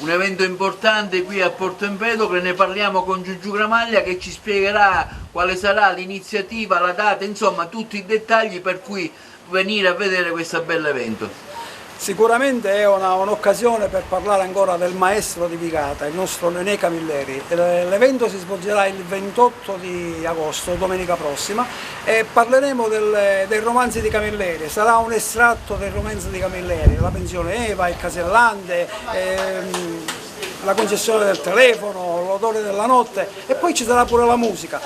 un evento importante qui a Porto Empedocle, ne parliamo con Giugiu Gramaglia che ci spiegherà quale sarà l'iniziativa, la data, insomma tutti i dettagli per cui venire a vedere questo bell'evento. Sicuramente è un'occasione per parlare ancora del maestro di Vicata, il nostro Nenè Camilleri. L'evento si svolgerà il 28 di agosto, domenica prossima, e parleremo dei romanzi di Camilleri. Sarà un estratto del romanzo di Camilleri, La pensione Eva, Il casellante, La concessione del telefono, L'odore della notte, e poi ci sarà pure la musica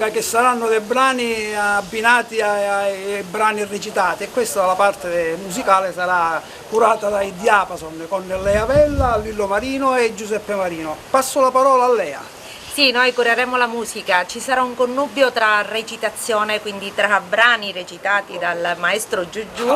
che saranno dei brani abbinati ai brani recitati, e questa la parte musicale sarà curata dai Diapason con Lea Vella, Lillo Marino e Giuseppe Marino. Passo la parola a Lea. Sì, noi cureremo la musica, ci sarà un connubio tra recitazione, quindi tra brani recitati dal maestro Giugiu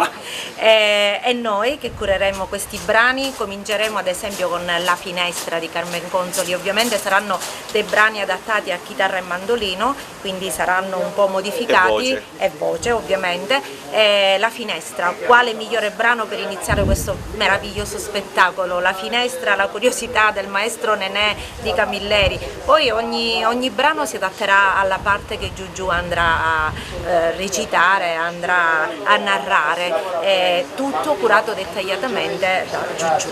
e noi che cureremo questi brani. Cominceremo ad esempio con La finestra di Carmen Consoli, ovviamente saranno dei brani adattati a chitarra e mandolino, quindi saranno un po' modificati, e voce ovviamente. La finestra, quale migliore brano per iniziare questo meraviglioso spettacolo? La finestra, la curiosità del maestro Nenè di Camilleri. Poi ogni brano si adatterà alla parte che Giugiu andrà a recitare, andrà a narrare, tutto curato dettagliatamente da Giugiu.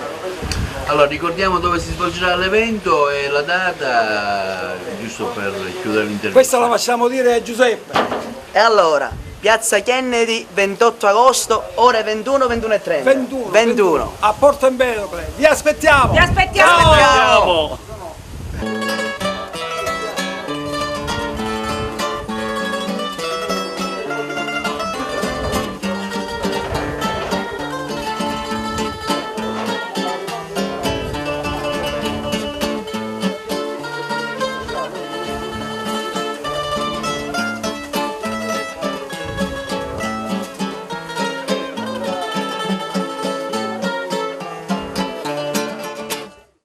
Allora ricordiamo dove si svolgerà l'evento e la data, giusto per chiudere l'intervista. Questa la facciamo dire a Giuseppe. E allora, Piazza Kennedy, 28 agosto, ore 21, 21:30. 21. A Porto Empedocle. Vi aspettiamo! Vi aspettiamo! Ciao!